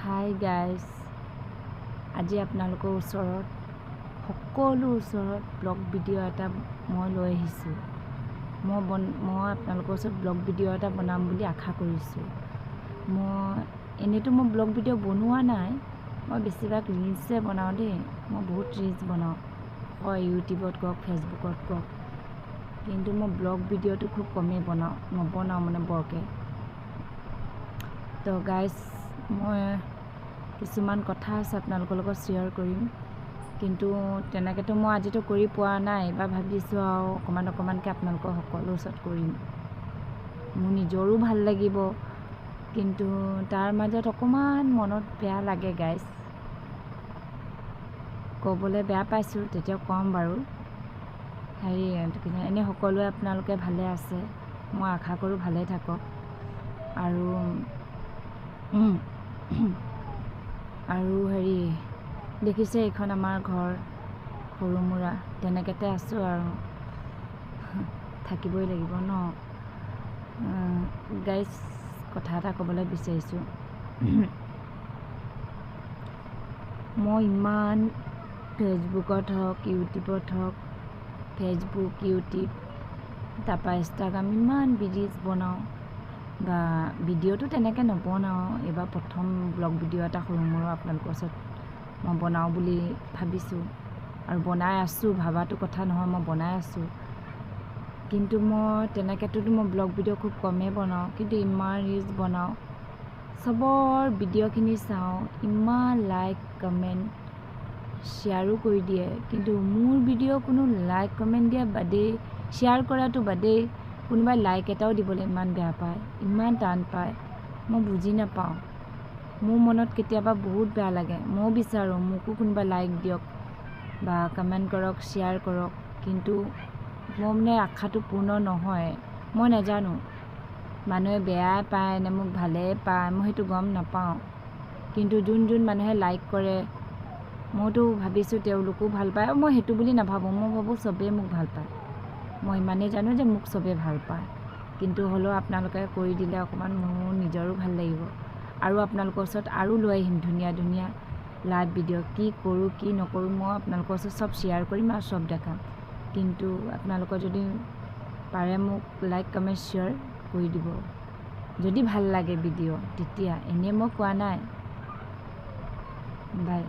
Hi guys, আজি আপোনালোকৰ ওচৰত সকলো ওচৰত ব্লগ ভিডিঅ' এটা মই লৈ আহিছোঁ। মই আপোনালোকৰ ওচৰত ব্লগ ভিডিঅ' এটা বনাম বুলি আশা কৰিছোঁ। এনেইতো মই ব্লগ ভিডিঅ' বনোৱা নাই, মই বেছিভাগ ৰিলচহে বনাওঁ দেই। মই বহুত ৰিলচ বনাওঁ, হয় ইউটিউবত কওক ফেচবুকত কওক, কিন্তু মই ব্লগ ভিডিঅ'টো খুব কমেই নবনাওঁ মানে বৰকৈ। তো গাইজ, মই কিছুমান কথা আছে আপোনালোকৰ লগত শ্বেয়াৰ কৰিম, কিন্তু তেনেকৈতো মই আজিতো কৰি পোৱা নাই। এবাৰ ভাবিছোঁ আৰু অকণমানকৈ আপোনালোকৰ সকলো ওচৰত কৰিম। মোৰ নিজৰো ভাল লাগিব, কিন্তু তাৰ মাজত অকণমান মনত বেয়া লাগে গাইজ। ক'বলৈ বেয়া পাইছোঁ, তেতিয়াও ক'ম বাৰু। এনেই সকলোৱে আপোনালোকে ভালে আছে, মই আশা কৰোঁ ভালে থাকক। আৰু দেখিছে এইখন আমাৰ ঘৰ, সৰু মুৰা, তেনেকুৱাতে আছোঁ আৰু থাকিবই লাগিব ন। গাইজ, কথা এটা ক'বলৈ বিচাৰিছোঁ। মই ইমান ফেচবুকত হওক ইউটিউবত হওক, ফেচবুক ইউটিউব তাৰপৰা ইনষ্টাগ্ৰাম ইমান ৰিলচ বনাওঁ, বা ভিডিঅ'টো তেনেকৈ নবনাওঁ। এইবাৰ প্ৰথম ব্লগ ভিডিঅ' এটা সৰু মৰু আপোনালোকৰ ওচৰত মই বনাওঁ বুলি ভাবিছোঁ, আৰু বনাই আছোঁ। ভাবাটো কথা নহয়, মই বনাই আছোঁ। কিন্তু মই তেনেকৈতো মই ব্লগ ভিডিঅ' খুব কমেই বনাওঁ, কিন্তু ইমান ৰিলচ বনাওঁ। চবৰ ভিডিঅ'খিনি চাওঁ, ইমান লাইক কমেণ্ট শ্বেয়াৰো কৰি দিয়ে, কিন্তু মোৰ ভিডিঅ' কোনো লাইক কমেণ্ট দিয়া বাদেই, শ্বেয়াৰ কৰাটো বাদেই, কোনোবাই লাইক এটাও দিবলৈ ইমান বেয়া পায়, ইমান টান পায়। মই বুজি নাপাওঁ। মোৰ মনত কেতিয়াবা বহুত বেয়া লাগে। ময়ো বিচাৰোঁ মোকো কোনোবাই লাইক দিয়ক বা কমেণ্ট কৰক, শ্বেয়াৰ কৰক, কিন্তু মোৰ মানে আশাটো পূৰ্ণ নহয়। মই নাজানো মানুহে বেয়াই পায় নে মোক ভালেই পায়, মই সেইটো গম নাপাওঁ। কিন্তু যোন মানুহে লাইক কৰে, মইতো ভাবিছোঁ তেওঁলোকো ভাল পায়। আৰু মই সেইটো বুলি নাভাবোঁ, মই ভাবোঁ চবেই মোক ভাল পায়। মই ইমানেই জানো যে মোক চবেই ভাল পায়, কিন্তু হ'লেও আপোনালোকে কৰি দিলে অকণমান মোৰ নিজৰো ভাল লাগিব। আৰু আপোনালোকৰ ওচৰত আৰু লৈ আহিম ধুনীয়া ধুনীয়া লাইভ ভিডিঅ'। কি কৰোঁ কি নকৰোঁ মই আপোনালোকৰ ওচৰত চব শ্বেয়াৰ কৰিম আৰু চব দেখাম। কিন্তু আপোনালোকৰ যদি পাৰে মোক লাইক কমেণ্ট শ্বেয়াৰ কৰি দিব, যদি ভাল লাগে ভিডিঅ', তেতিয়া। এনেই মই কোৱা নাই। বাই।